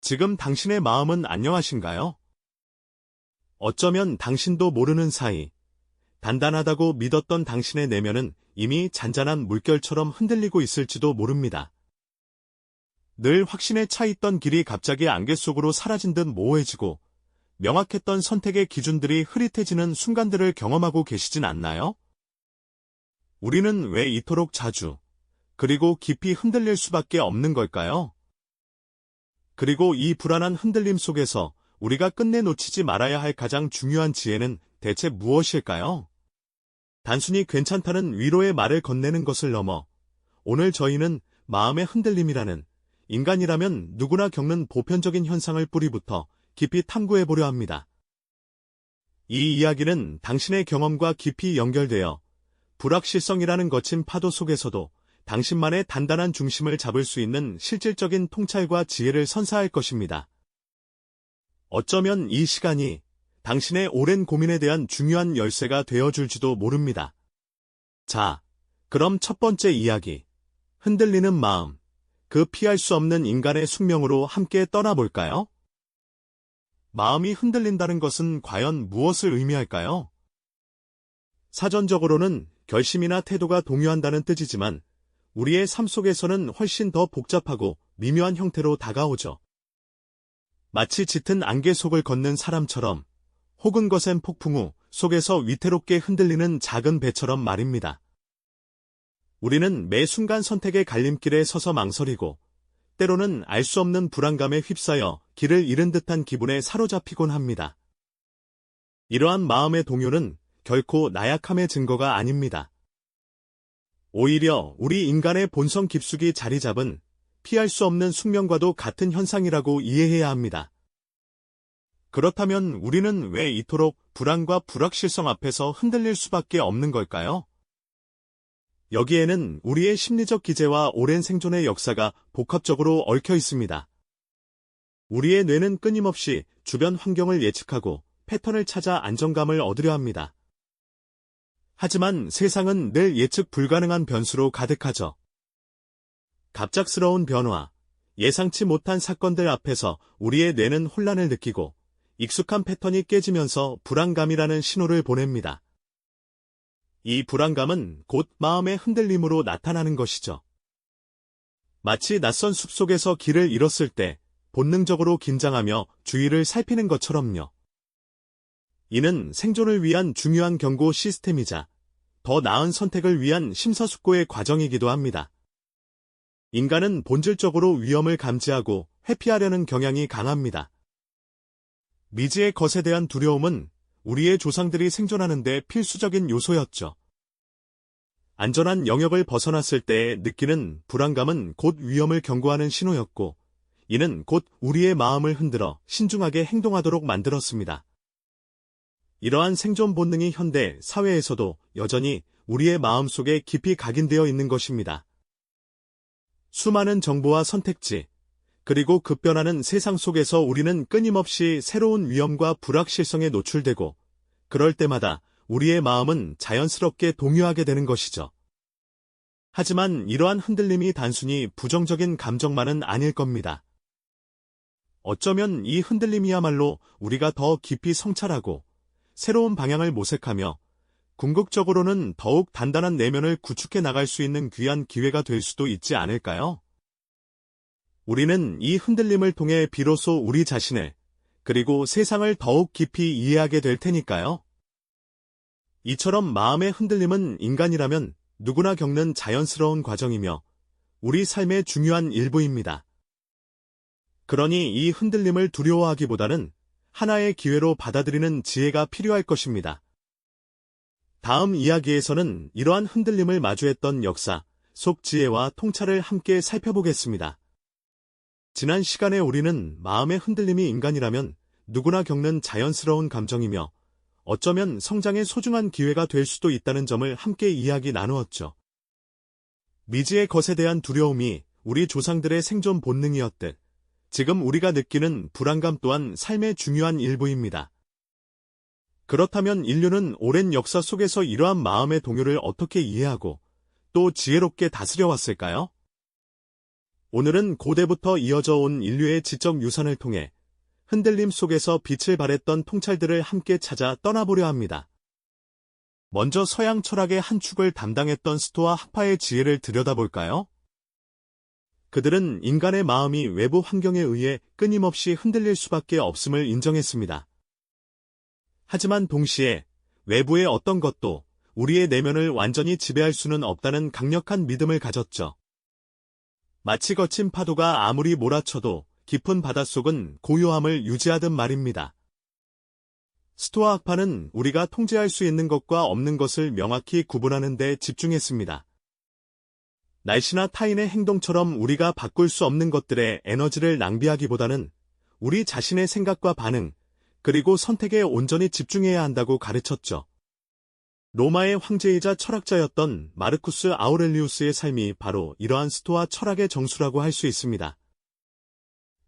지금 당신의 마음은 안녕하신가요? 어쩌면 당신도 모르는 사이, 단단하다고 믿었던 당신의 내면은 이미 잔잔한 물결처럼 흔들리고 있을지도 모릅니다. 늘 확신에 차 있던 길이 갑자기 안개 속으로 사라진 듯 모호해지고 명확했던 선택의 기준들이 흐릿해지는 순간들을 경험하고 계시진 않나요? 우리는 왜 이토록 자주, 그리고 깊이 흔들릴 수밖에 없는 걸까요? 그리고 이 불안한 흔들림 속에서 우리가 끝내 놓치지 말아야 할 가장 중요한 지혜는 대체 무엇일까요? 단순히 괜찮다는 위로의 말을 건네는 것을 넘어 오늘 저희는 마음의 흔들림이라는 인간이라면 누구나 겪는 보편적인 현상을 뿌리부터 깊이 탐구해보려 합니다. 이 이야기는 당신의 경험과 깊이 연결되어 불확실성이라는 거친 파도 속에서도 당신만의 단단한 중심을 잡을 수 있는 실질적인 통찰과 지혜를 선사할 것입니다. 어쩌면 이 시간이 당신의 오랜 고민에 대한 중요한 열쇠가 되어줄지도 모릅니다. 자, 그럼 첫 번째 이야기, 흔들리는 마음, 그 피할 수 없는 인간의 숙명으로 함께 떠나볼까요? 마음이 흔들린다는 것은 과연 무엇을 의미할까요? 사전적으로는 결심이나 태도가 동요한다는 뜻이지만 우리의 삶 속에서는 훨씬 더 복잡하고 미묘한 형태로 다가오죠. 마치 짙은 안개 속을 걷는 사람처럼 혹은 거센 폭풍 우 속에서 위태롭게 흔들리는 작은 배처럼 말입니다. 우리는 매 순간 선택의 갈림길에 서서 망설이고 때로는 알 수 없는 불안감에 휩싸여 길을 잃은 듯한 기분에 사로잡히곤 합니다. 이러한 마음의 동요는 결코 나약함의 증거가 아닙니다. 오히려 우리 인간의 본성 깊숙이 자리 잡은 피할 수 없는 숙명과도 같은 현상이라고 이해해야 합니다. 그렇다면 우리는 왜 이토록 불안과 불확실성 앞에서 흔들릴 수밖에 없는 걸까요? 여기에는 우리의 심리적 기제와 오랜 생존의 역사가 복합적으로 얽혀 있습니다. 우리의 뇌는 끊임없이 주변 환경을 예측하고 패턴을 찾아 안정감을 얻으려 합니다. 하지만 세상은 늘 예측 불가능한 변수로 가득하죠. 갑작스러운 변화, 예상치 못한 사건들 앞에서 우리의 뇌는 혼란을 느끼고 익숙한 패턴이 깨지면서 불안감이라는 신호를 보냅니다. 이 불안감은 곧 마음의 흔들림으로 나타나는 것이죠. 마치 낯선 숲속에서 길을 잃었을 때 본능적으로 긴장하며 주위를 살피는 것처럼요. 이는 생존을 위한 중요한 경고 시스템이자 더 나은 선택을 위한 심사숙고의 과정이기도 합니다. 인간은 본질적으로 위험을 감지하고 회피하려는 경향이 강합니다. 미지의 것에 대한 두려움은 우리의 조상들이 생존하는 데 필수적인 요소였죠. 안전한 영역을 벗어났을 때 느끼는 불안감은 곧 위험을 경고하는 신호였고, 이는 곧 우리의 마음을 흔들어 신중하게 행동하도록 만들었습니다. 이러한 생존 본능이 현대 사회에서도 여전히 우리의 마음속에 깊이 각인되어 있는 것입니다. 수많은 정보와 선택지, 그리고 급변하는 세상 속에서 우리는 끊임없이 새로운 위험과 불확실성에 노출되고, 그럴 때마다 우리의 마음은 자연스럽게 동요하게 되는 것이죠. 하지만 이러한 흔들림이 단순히 부정적인 감정만은 아닐 겁니다. 어쩌면 이 흔들림이야말로 우리가 더 깊이 성찰하고 새로운 방향을 모색하며 궁극적으로는 더욱 단단한 내면을 구축해 나갈 수 있는 귀한 기회가 될 수도 있지 않을까요? 우리는 이 흔들림을 통해 비로소 우리 자신을, 그리고 세상을 더욱 깊이 이해하게 될 테니까요. 이처럼 마음의 흔들림은 인간이라면 누구나 겪는 자연스러운 과정이며 우리 삶의 중요한 일부입니다. 그러니 이 흔들림을 두려워하기보다는 하나의 기회로 받아들이는 지혜가 필요할 것입니다. 다음 이야기에서는 이러한 흔들림을 마주했던 역사 속 지혜와 통찰을 함께 살펴보겠습니다. 지난 시간에 우리는 마음의 흔들림이 인간이라면 누구나 겪는 자연스러운 감정이며 어쩌면 성장의 소중한 기회가 될 수도 있다는 점을 함께 이야기 나누었죠. 미지의 것에 대한 두려움이 우리 조상들의 생존 본능이었듯 지금 우리가 느끼는 불안감 또한 삶의 중요한 일부입니다. 그렇다면 인류는 오랜 역사 속에서 이러한 마음의 동요를 어떻게 이해하고 또 지혜롭게 다스려왔을까요? 오늘은 고대부터 이어져 온 인류의 지적 유산을 통해 흔들림 속에서 빛을 발했던 통찰들을 함께 찾아 떠나보려 합니다. 먼저 서양 철학의 한 축을 담당했던 스토아 학파의 지혜를 들여다볼까요? 그들은 인간의 마음이 외부 환경에 의해 끊임없이 흔들릴 수밖에 없음을 인정했습니다. 하지만 동시에 외부의 어떤 것도 우리의 내면을 완전히 지배할 수는 없다는 강력한 믿음을 가졌죠. 마치 거친 파도가 아무리 몰아쳐도 깊은 바닷속은 고요함을 유지하듯 말입니다. 스토아 학파는 우리가 통제할 수 있는 것과 없는 것을 명확히 구분하는 데 집중했습니다. 날씨나 타인의 행동처럼 우리가 바꿀 수 없는 것들에 에너지를 낭비하기보다는 우리 자신의 생각과 반응, 그리고 선택에 온전히 집중해야 한다고 가르쳤죠. 로마의 황제이자 철학자였던 마르쿠스 아우렐리우스의 삶이 바로 이러한 스토아 철학의 정수라고 할 수 있습니다.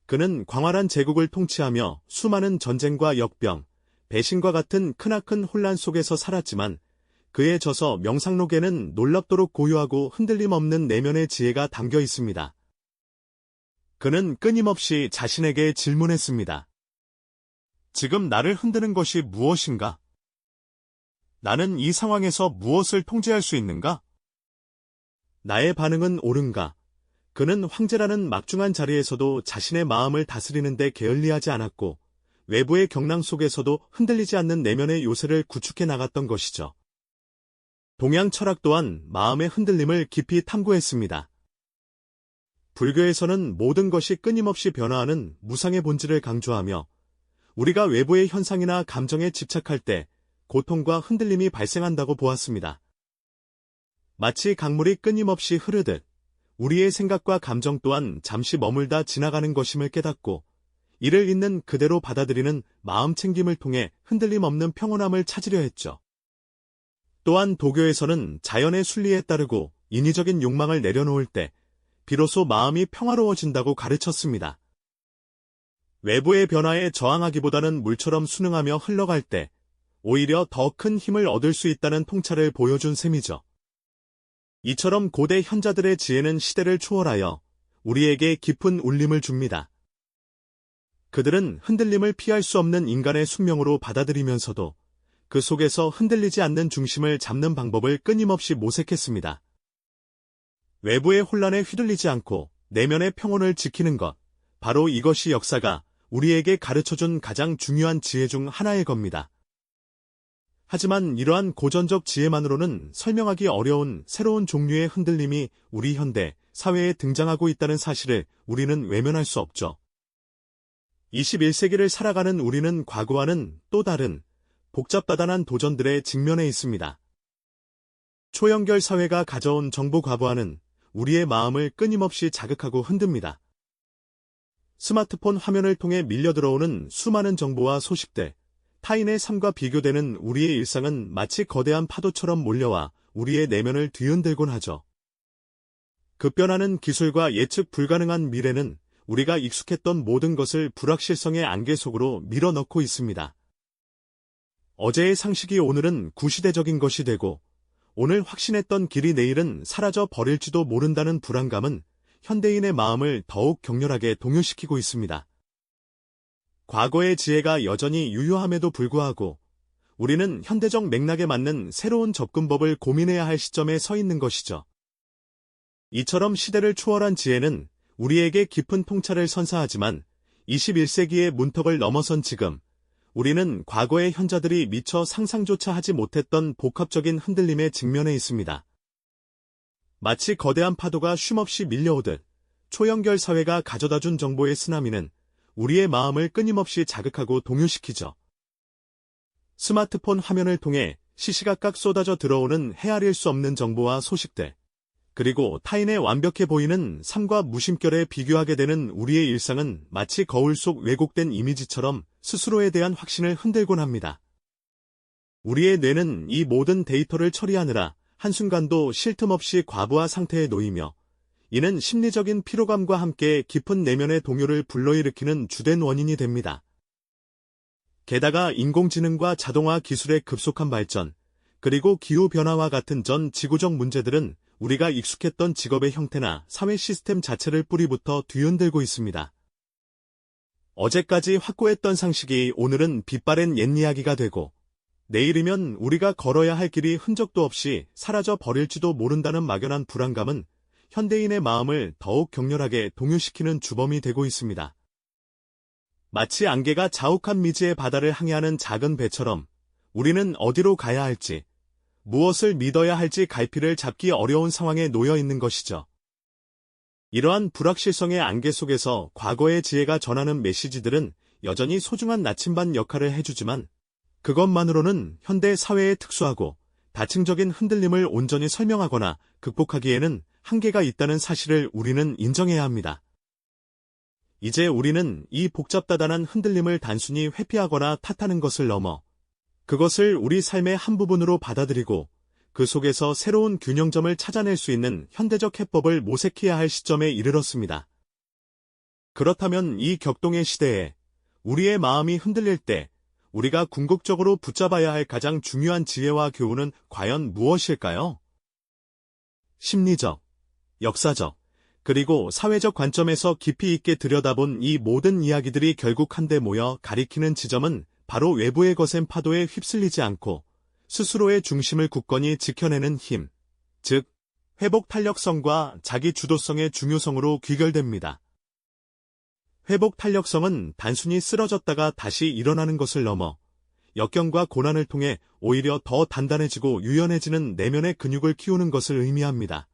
그는 광활한 제국을 통치하며 수많은 전쟁과 역병, 배신과 같은 크나큰 혼란 속에서 살았지만 그의 저서 명상록에는 놀랍도록 고요하고 흔들림 없는 내면의 지혜가 담겨 있습니다. 그는 끊임없이 자신에게 질문했습니다. 지금 나를 흔드는 것이 무엇인가? 나는 이 상황에서 무엇을 통제할 수 있는가? 나의 반응은 옳은가? 그는 황제라는 막중한 자리에서도 자신의 마음을 다스리는 데 게을리하지 않았고 외부의 경랑 속에서도 흔들리지 않는 내면의 요새를 구축해 나갔던 것이죠. 동양 철학 또한 마음의 흔들림을 깊이 탐구했습니다. 불교에서는 모든 것이 끊임없이 변화하는 무상의 본질을 강조하며 우리가 외부의 현상이나 감정에 집착할 때 고통과 흔들림이 발생한다고 보았습니다. 마치 강물이 끊임없이 흐르듯 우리의 생각과 감정 또한 잠시 머물다 지나가는 것임을 깨닫고 이를 있는 그대로 받아들이는 마음 챙김을 통해 흔들림 없는 평온함을 찾으려 했죠. 또한 도교에서는 자연의 순리에 따르고 인위적인 욕망을 내려놓을 때 비로소 마음이 평화로워진다고 가르쳤습니다. 외부의 변화에 저항하기보다는 물처럼 순응하며 흘러갈 때 오히려 더 큰 힘을 얻을 수 있다는 통찰을 보여준 셈이죠. 이처럼 고대 현자들의 지혜는 시대를 초월하여 우리에게 깊은 울림을 줍니다. 그들은 흔들림을 피할 수 없는 인간의 숙명으로 받아들이면서도 그 속에서 흔들리지 않는 중심을 잡는 방법을 끊임없이 모색했습니다. 외부의 혼란에 휘둘리지 않고 내면의 평온을 지키는 것, 바로 이것이 역사가 우리에게 가르쳐준 가장 중요한 지혜 중 하나일 겁니다. 하지만 이러한 고전적 지혜만으로는 설명하기 어려운 새로운 종류의 흔들림이 우리 현대 사회에 등장하고 있다는 사실을 우리는 외면할 수 없죠. 21세기를 살아가는 우리는 과거와는 또 다른 복잡다단한 도전들에 직면해 있습니다. 초연결 사회가 가져온 정보 과부하는 우리의 마음을 끊임없이 자극하고 흔듭니다. 스마트폰 화면을 통해 밀려들어오는 수많은 정보와 소식들, 타인의 삶과 비교되는 우리의 일상은 마치 거대한 파도처럼 몰려와 우리의 내면을 뒤흔들곤 하죠. 급변하는 기술과 예측 불가능한 미래는 우리가 익숙했던 모든 것을 불확실성의 안개 속으로 밀어넣고 있습니다. 어제의 상식이 오늘은 구시대적인 것이 되고 오늘 확신했던 길이 내일은 사라져 버릴지도 모른다는 불안감은 현대인의 마음을 더욱 격렬하게 동요시키고 있습니다. 과거의 지혜가 여전히 유효함에도 불구하고 우리는 현대적 맥락에 맞는 새로운 접근법을 고민해야 할 시점에 서 있는 것이죠. 이처럼 시대를 초월한 지혜는 우리에게 깊은 통찰을 선사하지만 21세기의 문턱을 넘어선 지금 우리는 과거의 현자들이 미처 상상조차 하지 못했던 복합적인 흔들림에 직면해 있습니다. 마치 거대한 파도가 쉼없이 밀려오듯 초연결 사회가 가져다준 정보의 쓰나미는 우리의 마음을 끊임없이 자극하고 동요시키죠. 스마트폰 화면을 통해 시시각각 쏟아져 들어오는 헤아릴 수 없는 정보와 소식들, 그리고 타인의 완벽해 보이는 삶과 무심결에 비교하게 되는 우리의 일상은 마치 거울 속 왜곡된 이미지처럼 스스로에 대한 확신을 흔들곤 합니다. 우리의 뇌는 이 모든 데이터를 처리하느라 한순간도 쉴 틈 없이 과부하 상태에 놓이며 이는 심리적인 피로감과 함께 깊은 내면의 동요를 불러일으키는 주된 원인이 됩니다. 게다가 인공지능과 자동화 기술의 급속한 발전, 그리고 기후변화와 같은 전 지구적 문제들은 우리가 익숙했던 직업의 형태나 사회 시스템 자체를 뿌리부터 뒤흔들고 있습니다. 어제까지 확고했던 상식이 오늘은 빛바랜 옛 이야기가 되고, 내일이면 우리가 걸어야 할 길이 흔적도 없이 사라져 버릴지도 모른다는 막연한 불안감은 현대인의 마음을 더욱 격렬하게 동요시키는 주범이 되고 있습니다. 마치 안개가 자욱한 미지의 바다를 항해하는 작은 배처럼 우리는 어디로 가야 할지, 무엇을 믿어야 할지 갈피를 잡기 어려운 상황에 놓여 있는 것이죠. 이러한 불확실성의 안개 속에서 과거의 지혜가 전하는 메시지들은 여전히 소중한 나침반 역할을 해주지만, 그것만으로는 현대 사회의 특수하고 다층적인 흔들림을 온전히 설명하거나 극복하기에는 한계가 있다는 사실을 우리는 인정해야 합니다. 이제 우리는 이 복잡다단한 흔들림을 단순히 회피하거나 탓하는 것을 넘어 그것을 우리 삶의 한 부분으로 받아들이고 그 속에서 새로운 균형점을 찾아낼 수 있는 현대적 해법을 모색해야 할 시점에 이르렀습니다. 그렇다면 이 격동의 시대에 우리의 마음이 흔들릴 때 우리가 궁극적으로 붙잡아야 할 가장 중요한 지혜와 교훈은 과연 무엇일까요? 심리적, 역사적, 그리고 사회적 관점에서 깊이 있게 들여다본 이 모든 이야기들이 결국 한데 모여 가리키는 지점은 바로 외부의 거센 파도에 휩쓸리지 않고 스스로의 중심을 굳건히 지켜내는 힘, 즉 회복 탄력성과 자기 주도성의 중요성으로 귀결됩니다. 회복 탄력성은 단순히 쓰러졌다가 다시 일어나는 것을 넘어 역경과 고난을 통해 오히려 더 단단해지고 유연해지는 내면의 근육을 키우는 것을 의미합니다.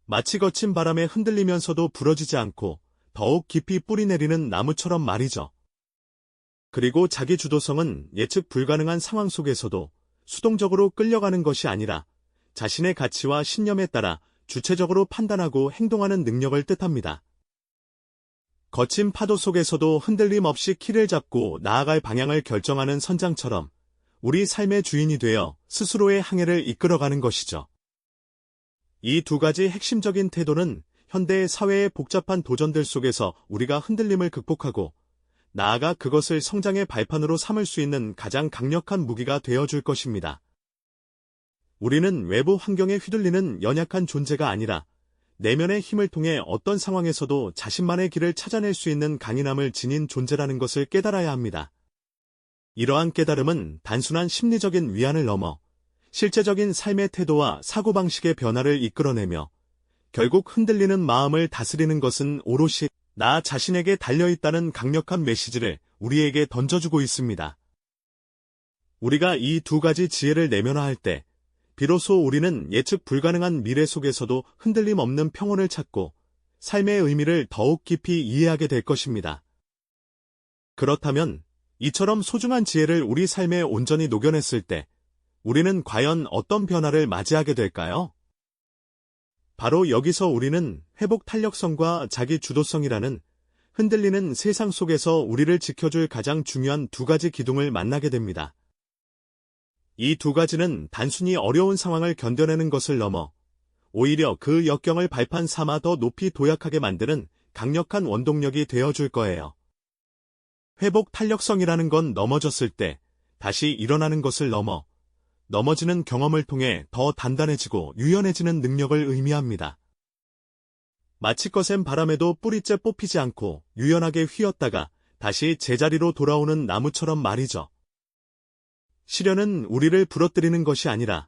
마치 거친 바람에 흔들리면서도 부러지지 않고 더욱 깊이 뿌리내리는 나무처럼 말이죠. 그리고 자기 주도성은 예측 불가능한 상황 속에서도 수동적으로 끌려가는 것이 아니라 자신의 가치와 신념에 따라 주체적으로 판단하고 행동하는 능력을 뜻합니다. 거친 파도 속에서도 흔들림 없이 키를 잡고 나아갈 방향을 결정하는 선장처럼 우리 삶의 주인이 되어 스스로의 항해를 이끌어가는 것이죠. 이 두 가지 핵심적인 태도는 현대 사회의 복잡한 도전들 속에서 우리가 흔들림을 극복하고 나아가 그것을 성장의 발판으로 삼을 수 있는 가장 강력한 무기가 되어줄 것입니다. 우리는 외부 환경에 휘둘리는 연약한 존재가 아니라 내면의 힘을 통해 어떤 상황에서도 자신만의 길을 찾아낼 수 있는 강인함을 지닌 존재라는 것을 깨달아야 합니다. 이러한 깨달음은 단순한 심리적인 위안을 넘어 실제적인 삶의 태도와 사고방식의 변화를 이끌어내며 결국 흔들리는 마음을 다스리는 것은 오롯이 나 자신에게 달려있다는 강력한 메시지를 우리에게 던져주고 있습니다. 우리가 이 두 가지 지혜를 내면화할 때 비로소 우리는 예측 불가능한 미래 속에서도 흔들림 없는 평온을 찾고 삶의 의미를 더욱 깊이 이해하게 될 것입니다. 그렇다면 이처럼 소중한 지혜를 우리 삶에 온전히 녹여냈을 때 우리는 과연 어떤 변화를 맞이하게 될까요? 바로 여기서 우리는 회복 탄력성과 자기 주도성이라는 흔들리는 세상 속에서 우리를 지켜줄 가장 중요한 두 가지 기둥을 만나게 됩니다. 이 두 가지는 단순히 어려운 상황을 견뎌내는 것을 넘어 오히려 그 역경을 발판 삼아 더 높이 도약하게 만드는 강력한 원동력이 되어줄 거예요. 회복 탄력성이라는 건 넘어졌을 때 다시 일어나는 것을 넘어 넘어지는 경험을 통해 더 단단해지고 유연해지는 능력을 의미합니다. 마치 거센 바람에도 뿌리째 뽑히지 않고 유연하게 휘었다가 다시 제자리로 돌아오는 나무처럼 말이죠. 시련은 우리를 부러뜨리는 것이 아니라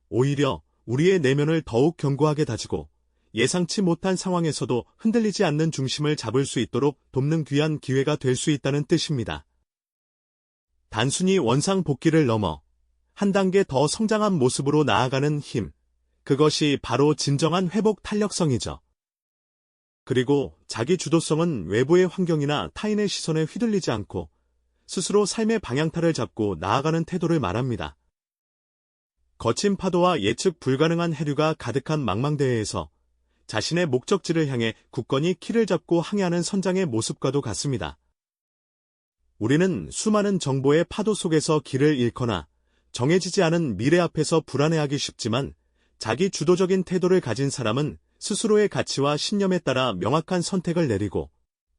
오히려 우리의 내면을 더욱 견고하게 다지고 예상치 못한 상황에서도 흔들리지 않는 중심을 잡을 수 있도록 돕는 귀한 기회가 될 수 있다는 뜻입니다. 단순히 원상복귀를 넘어 한 단계 더 성장한 모습으로 나아가는 힘, 그것이 바로 진정한 회복 탄력성이죠. 그리고 자기 주도성은 외부의 환경이나 타인의 시선에 휘둘리지 않고 스스로 삶의 방향타를 잡고 나아가는 태도를 말합니다. 거친 파도와 예측 불가능한 해류가 가득한 망망대해에서 자신의 목적지를 향해 굳건히 키를 잡고 항해하는 선장의 모습과도 같습니다. 우리는 수많은 정보의 파도 속에서 길을 잃거나 정해지지 않은 미래 앞에서 불안해하기 쉽지만 자기 주도적인 태도를 가진 사람은 스스로의 가치와 신념에 따라 명확한 선택을 내리고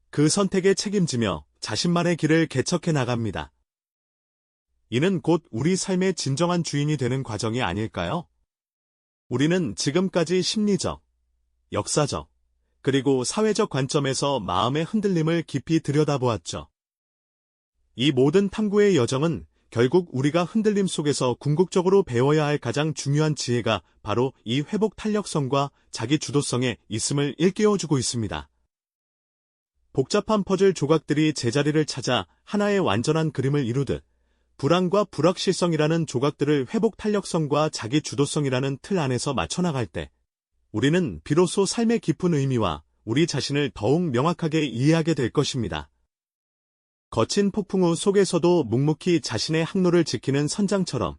그 선택에 책임지며 자신만의 길을 개척해 나갑니다. 이는 곧 우리 삶의 진정한 주인이 되는 과정이 아닐까요? 우리는 지금까지 심리적, 역사적, 그리고 사회적 관점에서 마음의 흔들림을 깊이 들여다보았죠. 이 모든 탐구의 여정은 결국 우리가 흔들림 속에서 궁극적으로 배워야 할 가장 중요한 지혜가 바로 이 회복 탄력성과 자기 주도성에 있음을 일깨워주고 있습니다. 복잡한 퍼즐 조각들이 제자리를 찾아 하나의 완전한 그림을 이루듯 불안과 불확실성이라는 조각들을 회복 탄력성과 자기 주도성이라는 틀 안에서 맞춰나갈 때 우리는 비로소 삶의 깊은 의미와 우리 자신을 더욱 명확하게 이해하게 될 것입니다. 거친 폭풍우 속에서도 묵묵히 자신의 항로를 지키는 선장처럼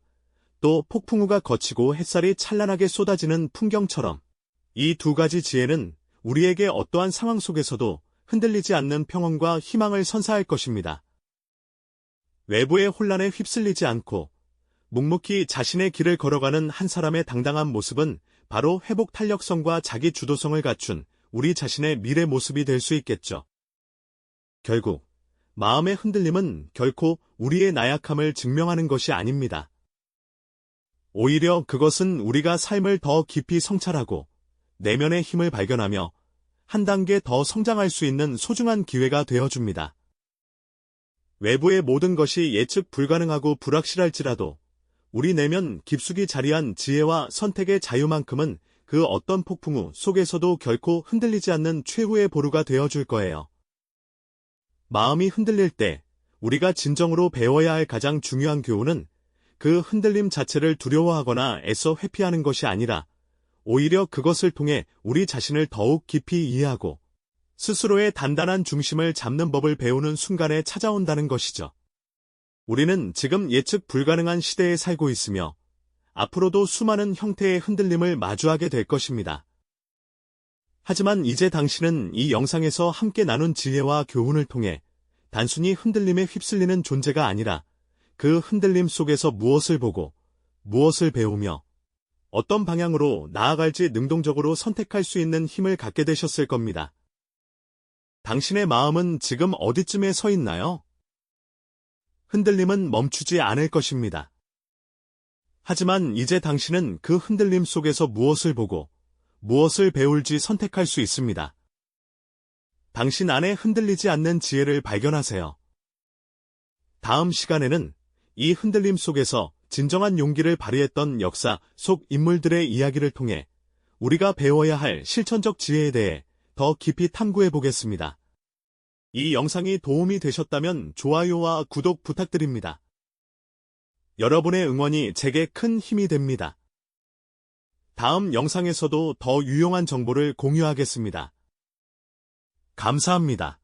또 폭풍우가 거치고 햇살이 찬란하게 쏟아지는 풍경처럼 이 두 가지 지혜는 우리에게 어떠한 상황 속에서도 흔들리지 않는 평온과 희망을 선사할 것입니다. 외부의 혼란에 휩쓸리지 않고 묵묵히 자신의 길을 걸어가는 한 사람의 당당한 모습은 바로 회복 탄력성과 자기 주도성을 갖춘 우리 자신의 미래 모습이 될 수 있겠죠. 결국 마음의 흔들림은 결코 우리의 나약함을 증명하는 것이 아닙니다. 오히려 그것은 우리가 삶을 더 깊이 성찰하고 내면의 힘을 발견하며 한 단계 더 성장할 수 있는 소중한 기회가 되어줍니다. 외부의 모든 것이 예측 불가능하고 불확실할지라도 우리 내면 깊숙이 자리한 지혜와 선택의 자유만큼은 그 어떤 폭풍우 속에서도 결코 흔들리지 않는 최후의 보루가 되어줄 거예요. 마음이 흔들릴 때 우리가 진정으로 배워야 할 가장 중요한 교훈은 그 흔들림 자체를 두려워하거나 애써 회피하는 것이 아니라 오히려 그것을 통해 우리 자신을 더욱 깊이 이해하고 스스로의 단단한 중심을 잡는 법을 배우는 순간에 찾아온다는 것이죠. 우리는 지금 예측 불가능한 시대에 살고 있으며 앞으로도 수많은 형태의 흔들림을 마주하게 될 것입니다. 하지만 이제 당신은 이 영상에서 함께 나눈 지혜와 교훈을 통해 단순히 흔들림에 휩쓸리는 존재가 아니라 그 흔들림 속에서 무엇을 보고 무엇을 배우며 어떤 방향으로 나아갈지 능동적으로 선택할 수 있는 힘을 갖게 되셨을 겁니다. 당신의 마음은 지금 어디쯤에 서 있나요? 흔들림은 멈추지 않을 것입니다. 하지만 이제 당신은 그 흔들림 속에서 무엇을 보고 무엇을 배울지 선택할 수 있습니다. 당신 안에 흔들리지 않는 지혜를 발견하세요. 다음 시간에는 이 흔들림 속에서 진정한 용기를 발휘했던 역사 속 인물들의 이야기를 통해 우리가 배워야 할 실천적 지혜에 대해 더 깊이 탐구해 보겠습니다. 이 영상이 도움이 되셨다면 좋아요와 구독 부탁드립니다. 여러분의 응원이 제게 큰 힘이 됩니다. 다음 영상에서도 더 유용한 정보를 공유하겠습니다. 감사합니다.